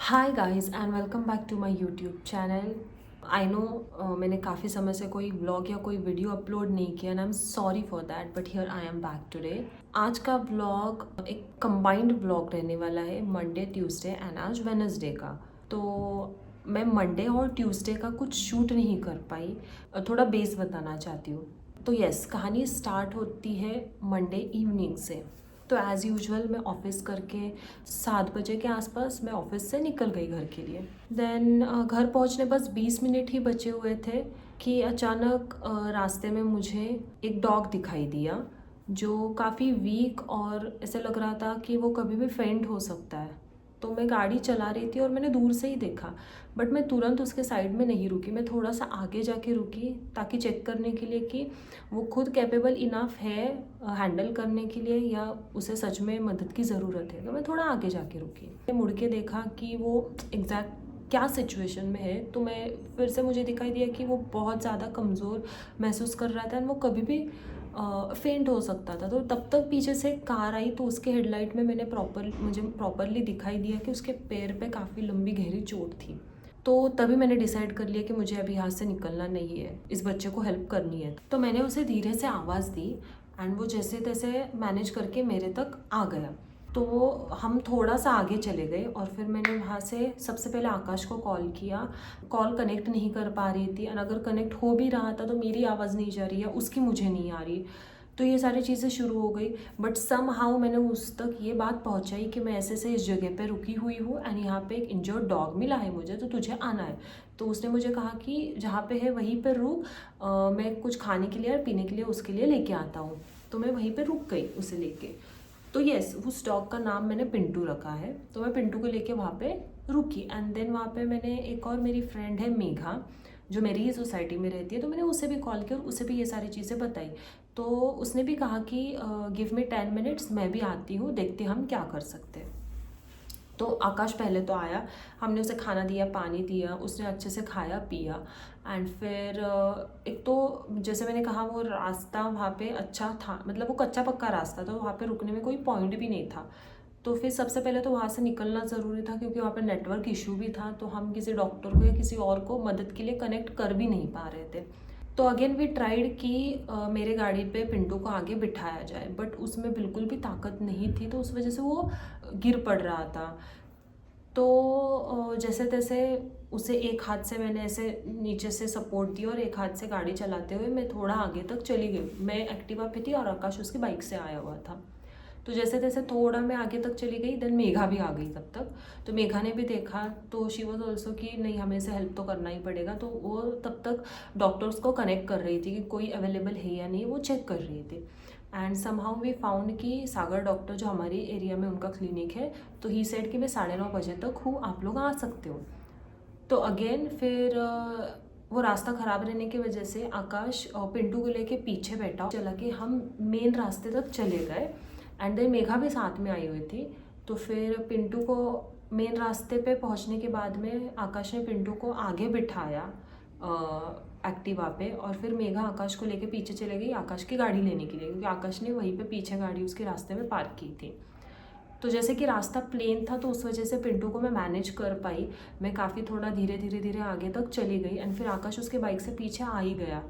Hi guys and welcome back to my YouTube channel. I know मैंने काफ़ी समय से कोई व्लॉग या कोई वीडियो अपलोड नहीं किया and I am sorry for that, but here I am back today. आज का व्लॉग एक कंबाइंड व्लॉग रहने वाला है, मंडे ट्यूसडे एंड आज वेडनेसडे का। तो मैं मंडे और ट्यूसडे का कुछ शूट नहीं कर पाई, थोड़ा बेस बताना चाहती हूँ। तो यस, कहानी स्टार्ट होती है मंडे इवनिंग से। तो एज़ यूजुअल मैं ऑफ़िस करके 7 बजे के आसपास मैं ऑफ़िस से निकल गई घर के लिए। देन घर पहुंचने बस 20 मिनट ही बचे हुए थे कि अचानक रास्ते में मुझे एक डॉग दिखाई दिया जो काफ़ी वीक और ऐसे लग रहा था कि वो कभी भी फेंट हो सकता है। तो मैं गाड़ी चला रही थी और मैंने दूर से ही देखा, बट मैं तुरंत उसके साइड में नहीं रुकी। मैं थोड़ा सा आगे जाके रुकी ताकि चेक करने के लिए कि वो खुद कैपेबल इनफ है हैंडल करने के लिए या उसे सच में मदद की ज़रूरत है। तो मैं थोड़ा आगे जाके रुकी, मैं मुड़ के देखा कि वो एग्जैक्ट क्या सिचुएशन में है। तो मैं फिर से मुझे दिखाई दिया कि वो बहुत ज़्यादा कमज़ोर महसूस कर रहा था एंड वो कभी भी फेंट हो सकता था। तो तब तक पीछे से कार आई तो उसके हेडलाइट में मुझे प्रॉपरली दिखाई दिया कि उसके पैर पे काफ़ी लंबी गहरी चोट थी। तो तभी मैंने डिसाइड कर लिया कि मुझे अभी यहाँ से निकलना नहीं है, इस बच्चे को हेल्प करनी है। तो मैंने उसे धीरे से आवाज़ दी एंड वो जैसे तैसे मैनेज करके मेरे तक आ गया। तो हम थोड़ा सा आगे चले गए और फिर मैंने वहाँ से सबसे पहले आकाश को कॉल किया। कॉल कनेक्ट नहीं कर पा रही थी और अगर कनेक्ट हो भी रहा था तो मेरी आवाज़ नहीं जा रही है, उसकी मुझे नहीं आ रही। तो ये सारी चीज़ें शुरू हो गई, बट सम हाउ मैंने उस तक ये बात पहुंचाई कि मैं ऐसे से इस जगह पे रुकी हुई हूँ एंड यहाँ पे एक इंजर्ड डॉग मिला है मुझे, तो तुझे आना है। तो उसने मुझे कहा कि जहाँ पे है वहीं पर रुक, मैं कुछ खाने के लिए और पीने के लिए उसके लिए लेके आता हूँ। तो मैं वहीं पर रुक गई उसे लेके। तो यस, उस डॉग का नाम मैंने पिंटू रखा है। तो मैं पिंटू को लेके वहाँ पे रुकी एंड देन वहाँ पे मैंने एक और मेरी फ्रेंड है मेघा जो मेरी ही सोसाइटी में रहती है, तो मैंने उसे भी कॉल किया और उसे भी ये सारी चीज़ें बताई। तो उसने भी कहा कि गिव मी 10 मिनट्स, मैं भी आती हूँ, देखते हम क्या कर सकते हैं। तो आकाश पहले तो आया, हमने उसे खाना दिया, पानी दिया, उसने अच्छे से खाया पिया एंड फिर एक तो जैसे मैंने कहा वो रास्ता वहाँ पे अच्छा था, मतलब वो कच्चा पक्का रास्ता था, तो वहाँ पे रुकने में कोई पॉइंट भी नहीं था। तो फिर सबसे पहले तो वहाँ से निकलना ज़रूरी था क्योंकि वहाँ पे नेटवर्क इशू भी था, तो हम किसी डॉक्टर को या किसी और को मदद के लिए कनेक्ट कर भी नहीं पा रहे थे। तो अगेन वी ट्राइड कि मेरे गाड़ी पे पिंटू को आगे बिठाया जाए, बट उसमें बिल्कुल भी ताकत नहीं थी, तो उस वजह से वो गिर पड़ रहा था। तो जैसे तैसे उसे एक हाथ से मैंने ऐसे नीचे से सपोर्ट दिया और एक हाथ से गाड़ी चलाते हुए मैं थोड़ा आगे तक चली गई। मैं एक्टिवा पे थी और आकाश उसकी बाइक से आया हुआ था। तो जैसे तैसे थोड़ा मैं आगे तक चली गई, देन मेघा भी आ गई तब तक। तो मेघा ने भी देखा, तो शी वॉज ऑल्सो कि नहीं, हमें इसे हेल्प तो करना ही पड़ेगा। तो वो तब तक डॉक्टर्स को कनेक्ट कर रही थी कि कोई अवेलेबल है या नहीं, वो चेक कर रही थी। एंड समहाउ वी फाउंड कि सागर डॉक्टर जो हमारी एरिया में उनका क्लिनिक है, तो ही सेड कि मैं 9:30 बजे तक हूँ, आप लोग आ सकते हो। तो अगेन फिर वो रास्ता ख़राब रहने की वजह से आकाश पिंटू को लेके पीछे बैठा, चला कि हम मेन रास्ते तक चले गए एंड देन मेघा भी साथ में आई हुई थी। तो फिर पिंटू को मेन रास्ते पे पहुंचने के बाद में आकाश ने पिंटू को आगे बिठाया एक्टिवा पे, और फिर मेघा आकाश को लेके पीछे चले गई आकाश की गाड़ी लेने के लिए, क्योंकि आकाश ने वहीं पे पीछे गाड़ी उसके रास्ते में पार्क की थी। तो जैसे कि रास्ता प्लेन था तो उस वजह से पिंटू को मैं मैनेज कर पाई। मैं काफ़ी थोड़ा धीरे धीरे धीरे आगे तक चली गई एंड फिर आकाश उसके बाइक से पीछे आ ही गया।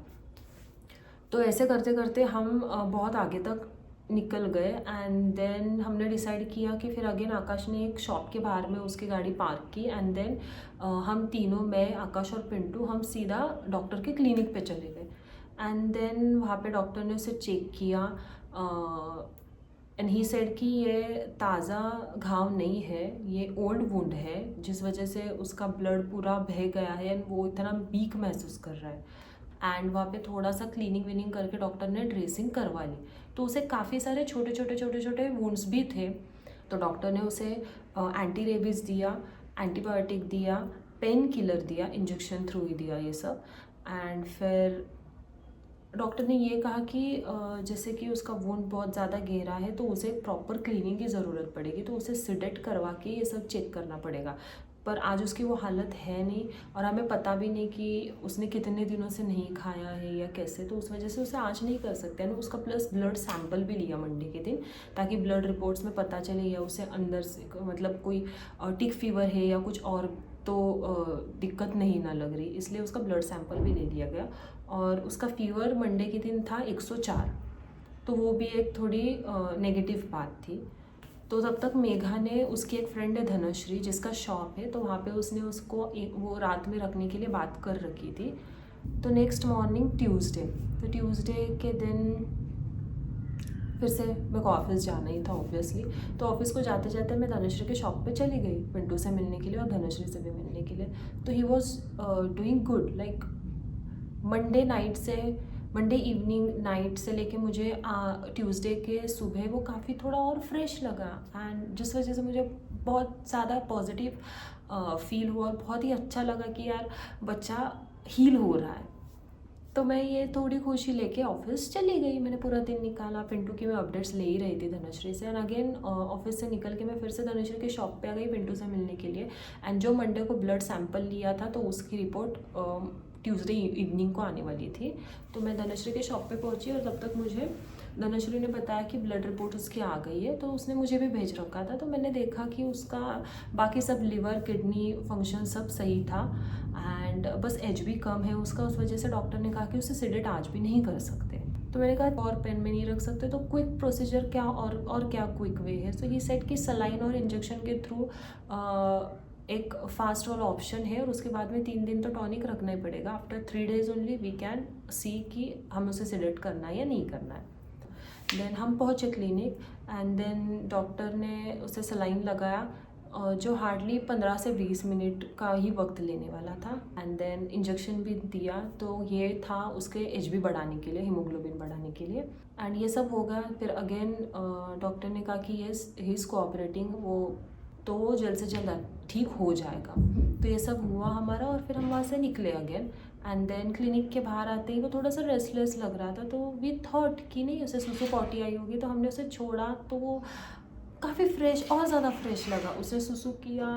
तो ऐसे करते करते हम बहुत आगे तक निकल गए एंड देन हमने डिसाइड किया कि फिर अगेन आकाश ने एक शॉप के बाहर में उसकी गाड़ी पार्क की एंड देन हम तीनों, मैं आकाश और पिंटू, हम सीधा डॉक्टर के क्लिनिक पे चले गए। एंड देन वहाँ पे डॉक्टर ने उसे चेक किया एंड ही सेड कि ये ताज़ा घाव नहीं है, ये ओल्ड वुंड है, जिस वजह से उसका ब्लड पूरा बह गया है एंड वो इतना वीक महसूस कर रहा है। एंड वहाँ पे थोड़ा सा क्लीनिंग विनिंग करके डॉक्टर ने ड्रेसिंग करवा ली। तो उसे काफ़ी सारे छोटे छोटे छोटे छोटे वुंड्स भी थे। तो डॉक्टर ने उसे एंटी रेबीज़ दिया, एंटीबायोटिक दिया, पेन किलर दिया, इंजेक्शन थ्रू ही दिया ये सब। एंड फिर डॉक्टर ने ये कहा कि जैसे कि उसका वुंड बहुत ज़्यादा गहरा है तो उसे प्रॉपर क्लीनिंग की ज़रूरत पड़ेगी, तो उसे सिडेट करवा के ये सब चेक करना पड़ेगा। पर आज उसकी वो हालत है नहीं और हमें पता भी नहीं कि उसने कितने दिनों से नहीं खाया है या कैसे, तो उस वजह से उसे आज नहीं कर सकते हैं ना। उसका प्लस ब्लड सैंपल भी लिया मंडे के दिन, ताकि ब्लड रिपोर्ट्स में पता चले या उसे अंदर से मतलब कोई टिक फीवर है या कुछ और तो दिक्कत नहीं ना लग रही, इसलिए उसका ब्लड सैंपल भी ले लिया गया। और उसका फीवर मंडे के दिन था 104, तो वो भी एक थोड़ी नेगेटिव बात थी। तो तब तक मेघा ने, उसकी एक फ्रेंड है धनश्री जिसका शॉप है, तो वहाँ पे उसने उसको वो रात में रखने के लिए बात कर रखी थी। तो नेक्स्ट मॉर्निंग ट्यूसडे के दिन फिर से मेरे को ऑफिस जाना ही था ऑब्वियसली। तो ऑफिस को जाते जाते मैं धनश्री के शॉप पे चली गई पिंटू से मिलने के लिए और धनश्री से भी मिलने के लिए। तो he was doing good, like Monday evening night से लेके मुझे ट्यूसडे के सुबह वो काफ़ी थोड़ा और फ्रेश लगा, एंड जिस वजह से मुझे बहुत ज़्यादा पॉजिटिव फील हुआ और बहुत ही अच्छा लगा कि यार बच्चा हील हो रहा है। तो मैं ये थोड़ी खुशी लेके ऑफिस चली गई। मैंने पूरा दिन निकाला, पिंटू की मैं अपडेट्स ले ही रही थी धनश्री से, एंड अगेन ऑफिस से निकल के मैं फिर से धनश्री के शॉप पे आ गई पिंटू से मिलने के लिए। एंड जो मंडे को ब्लड सैंपल लिया था तो उसकी रिपोर्ट ट्यूसडे इवनिंग को आने वाली थी। तो मैं धनश्री के शॉप पे पहुंची और तब तक मुझे धनश्री ने बताया कि ब्लड रिपोर्ट उसकी आ गई है, तो उसने मुझे भी भेज रखा था। तो मैंने देखा कि उसका बाकी सब लिवर किडनी फंक्शन सब सही था, एंड बस एज भी कम है उसका, उस वजह से डॉक्टर ने कहा कि उसे सिडेट आज भी नहीं कर सकते। तो मैंने कहा और पेन में नहीं रख सकते, तो क्विक प्रोसीजर क्या और क्या क्विक वे है। सो ये सेट कि सलाइन और इंजेक्शन के थ्रू एक फास्ट वाला ऑप्शन है, और उसके बाद में 3 दिन तो टॉनिक रखना ही पड़ेगा। After 3 days only we can see कि हम उसे सिडेट करना है या नहीं करना है। देन हम पहुँचे क्लिनिक, एंड देन डॉक्टर ने उसे सलाइन लगाया जो हार्डली 15 से 20 मिनट का ही वक्त लेने वाला था, एंड देन इंजेक्शन भी दिया। तो ये था उसके एचबी बढ़ाने के लिए, हीमोग्लोबिन बढ़ाने के लिए, एंड ये सब होगा। फिर अगेन डॉक्टर ने कहा कि येस ही इज़ कोऑपरेटिंग, वो तो जल्द से जल्द ठीक हो जाएगा। तो ये सब हुआ हमारा, और फिर हम वहाँ से निकले अगेन। एंड देन क्लिनिक के बाहर आते ही वो थोड़ा सा रेस्टलेस लग रहा था, तो वी थॉट कि नहीं उसे सुसु पॉटी आई होगी, तो हमने उसे छोड़ा। तो वो काफ़ी फ्रेश, और ज़्यादा फ्रेश लगा। उसे सुसु किया,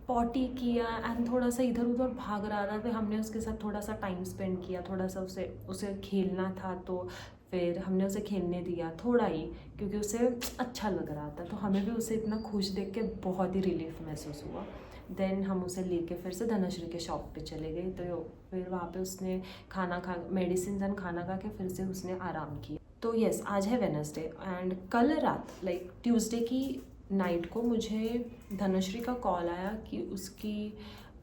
पॉटी किया, एंड थोड़ा सा इधर उधर भाग रहा था। फिर हमने उसके साथ थोड़ा सा टाइम स्पेंड किया, थोड़ा सा उसे खेलना था, तो फिर हमने उसे खेलने दिया थोड़ा ही, क्योंकि उसे अच्छा लग रहा था। तो हमें भी उसे इतना खुश देख के बहुत ही रिलीफ महसूस हुआ। देन हम उसे लेके फिर से धनश्री के शॉप पे चले गए। तो फिर वहाँ पे उसने मेडिसिन एंड खाना खा के फिर से उसने आराम किया। तो यस, आज है वेडनेसडे, एंड कल रात लाइक ट्यूसडे की नाइट को मुझे धनश्री का कॉल आया कि उसकी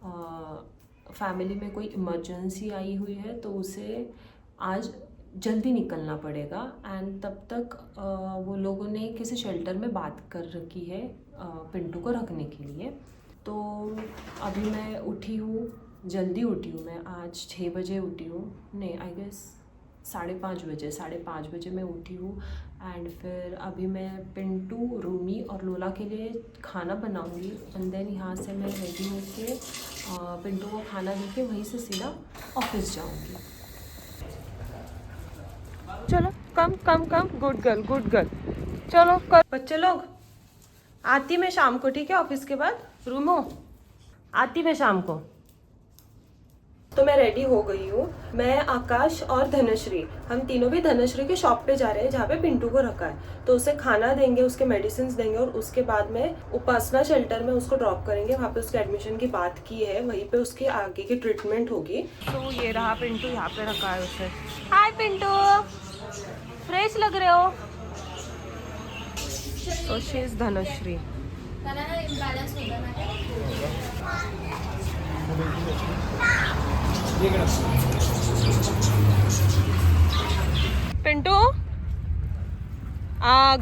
फैमिली में कोई इमरजेंसी आई हुई है, तो उसे आज जल्दी निकलना पड़ेगा। एंड तब तक वो लोगों ने किसी शेल्टर में बात कर रखी है पिंटू को रखने के लिए। तो अभी मैं उठी हूँ, जल्दी उठी हूँ, मैं आज 6 बजे उठी हूँ, नहीं आई गेस 5:30 बजे मैं उठी हूँ। एंड फिर अभी मैं पिंटू, रूमी और लोला के लिए खाना बनाऊँगी, एंड देन यहाँ से मैं रेडी होके पिंटू को खाना दे के वहीं से सीधा ऑफिस जाऊँगी। चलो कम, गुड गर्ल, चलो कर बच्चे लोग। आती मैं शाम को, ठीक है, ऑफिस के बाद। रूमो आती मैं शाम को। तो मैं रेडी हो गई हूँ। मैं, आकाश और धनश्री, हम तीनों भी धनश्री के शॉप पे जा रहे हैं जहाँ पे पिंटू को रखा है। तो उसे खाना देंगे, उसके मेडिसिन देंगे, और उसके बाद में उपासना शेल्टर में उसको ड्रॉप करेंगे। वहाँ पे उसके एडमिशन की बात की है, वहीं पे उसकी आगे की ट्रीटमेंट होगी। तो ये रहा पिंटू, यहाँ पे रखा है उसे। हाय पिंटू, फ्रेश लग रहे हो। तो she is Dhanashree. Pintu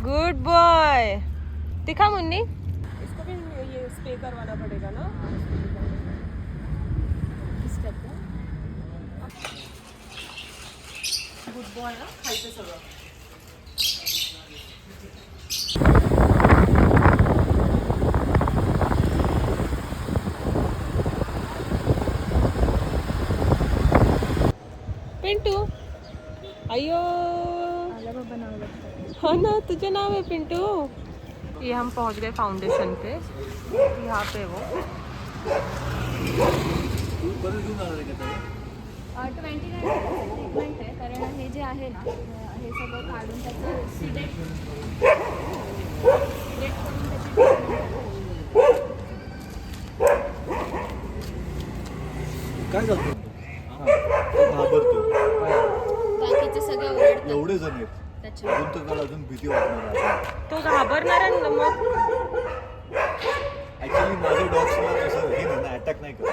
good boy, दिखा मुन्नी। इसको भी ये स्प्रे करवाना पड़ेगा ना। गुड बॉय ना, खायचं सगळं। पिंटू अयो, हाँ ना, तुझे नाम है पिंटू। ये हम पहुंच गए फाउंडेशन पे, यहाँ पे वो ट्रीटमेंट आहे, कारण हे जे आहे ना हे सगळं काढून त्याचं सिलेक्ट करून त्याची काय झालं? घाबरतो बाकीचे सगळे ओरडतात एवढे जण आहेत त्याच्या. अजून तर त्याला अजून भीती वाटणार आहे. तो घाबरणार आहे ना मग. ऍक्च्युली माझ्या डॉग्सला असं हे नाही ना अटॅक नाही करत.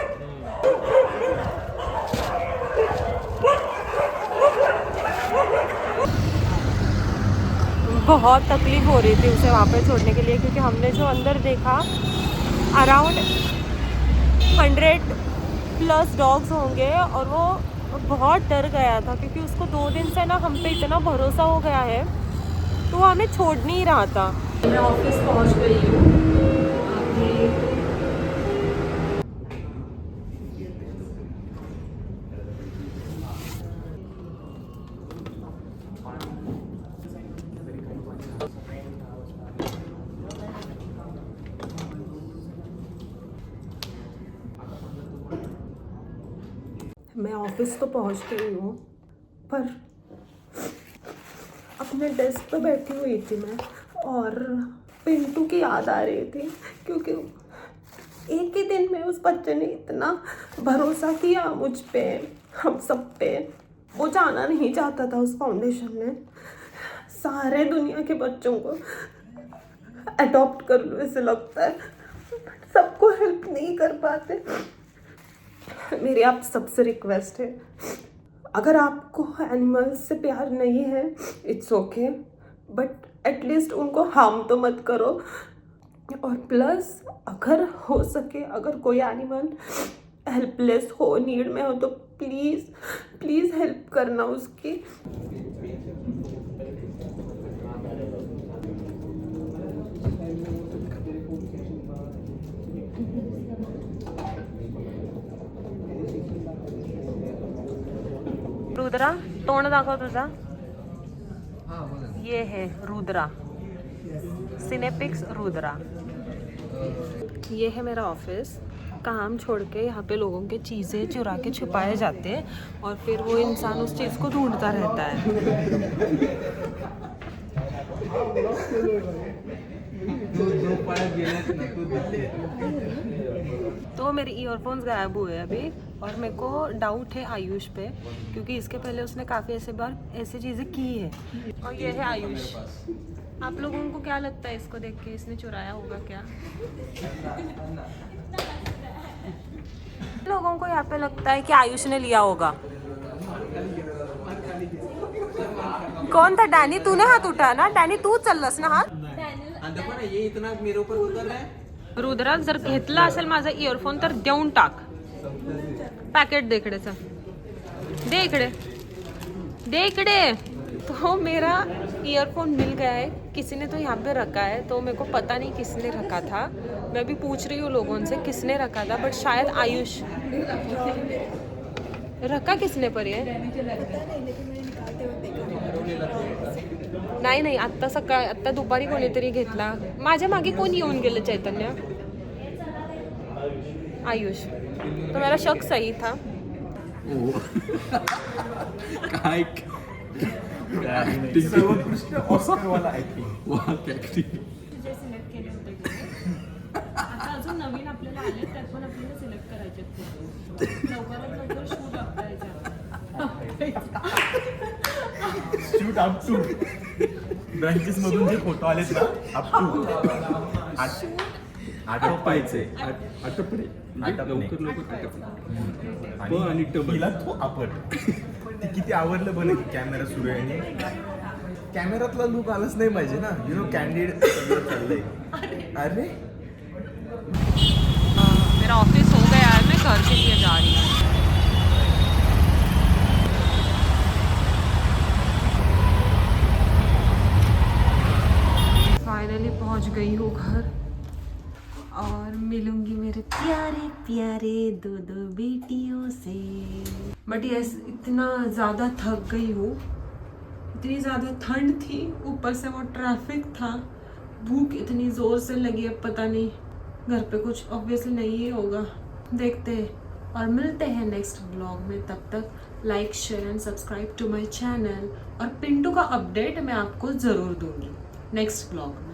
बहुत तकलीफ हो रही थी उसे वहाँ पे छोड़ने के लिए, क्योंकि हमने जो अंदर देखा अराउंड 100+ डॉग्स होंगे और वो बहुत डर गया था, क्योंकि उसको 2 दिन से ना हम पे इतना भरोसा हो गया है तो वो हमें छोड़ नहीं रहा था। मैं ऑफिस पहुँच गई हूँ। मैं ऑफिस तो पहुंच गई हूँ, पर अपने डेस्क पे बैठी हुई थी मैं और पिंटू की याद आ रही थी, क्योंकि एक ही दिन में उस बच्चे ने इतना भरोसा किया मुझ पे, हम सब पे। वो जाना नहीं चाहता था उस फाउंडेशन में। सारे दुनिया के बच्चों को अडॉप्ट कर लो ऐसे लगता है, सबको हेल्प नहीं कर पाते। मेरी आप सबसे रिक्वेस्ट है, अगर आपको एनिमल्स से प्यार नहीं है इट्स ओके, बट एटलीस्ट उनको हार्म तो मत करो। और प्लस अगर हो सके, अगर कोई एनिमल हेल्पलेस हो, नीड में हो, तो प्लीज़ प्लीज़ हेल्प करना उसकी। रुद्रा, तोंड दाखव तुझा। ये है रुद्रा, सिनेपिक्स रुद्रा। ये है मेरा ऑफिस। काम छोड़ के यहाँ पे लोगों के चीज़ें चुरा के छुपाए जाते हैं और फिर वो इंसान उस चीज़ को ढूंढता रहता है। तो मेरे ईयरफोन्स गायब हुए अभी और मेरे को डाउट है आयुष पे, क्योंकि इसके पहले उसने काफ़ी ऐसे बार ऐसी चीज़ें की है। और ये है आयुष। आप लोगों को क्या लगता है इसको देख के, इसने चुराया होगा क्या? लोगों को यहाँ पे लगता है कि आयुष ने लिया होगा। कौन था? डैनी, तूने हाथ उठाया ना? डैनी तू चललस ना हात? ये इतना मेरे ऊपर उतर रहा है। रुद्रा, जर घेतला असेल माझा इयरफोन तर देऊन टाक। पॅकेट दे इकडे, चल दे इकडे, दे इकडे। तो मेरा ईयरफोन मिल गया है, किसी ने तो यहाँ पे रखा है, तो मेरे को पता नहीं किसने रखा था। मैं भी पूछ रही हूँ लोगों से किसने रखा था, बट शायद आयुष रखा। किसने पर ये नाही, आत्ता सकाळ, आत्ता दुपारी कोणीतरी घेतला। माझ्या मागे कोण येऊन गेलं? चैतन्य, आयुष। तो मेरा शक सही था। काय सर्वोत्कृष्ट ऑस्कर वाला आहे की जे सिलेक्ट केले होते आता अजून नवीन आपल्याला आले, त्यात पण आपल्याला सिलेक्ट करायचे लवकरात लवकर shoot shoot up two branches मधून जे फोटो आलेत ना, अप टू आटपायचे आटपणे आणि तिला तो आपट ती किती आवडलं बरं की कॅमेरा सुरू आहे आणि कॅमेरातला लुक आलाच नाही पाहिजे ना, यु नो कॅन्डिड चाललंय। अरे मेरा ऑफिस हो गया है, मैं घर के लिए जा रही हूँ। फाइनली पहुँच गई हूँ घर और मिलूंगी मेरे प्यारे प्यारे दो बेटियों से। बट यस, इतना ज़्यादा थक गई हूँ, इतनी ज़्यादा ठंड थी, ऊपर से वो ट्रैफिक था, भूख इतनी ज़ोर से लगी है, पता नहीं घर पे कुछ ऑब्वियसली नहीं ही होगा, देखते हैं और मिलते हैं नेक्स्ट ब्लॉग में। तब तक like share and subscribe to my channel, और पिंटू का अपडेट मैं आपको ज़रूर दूंगी नेक्स्ट ब्लॉग में।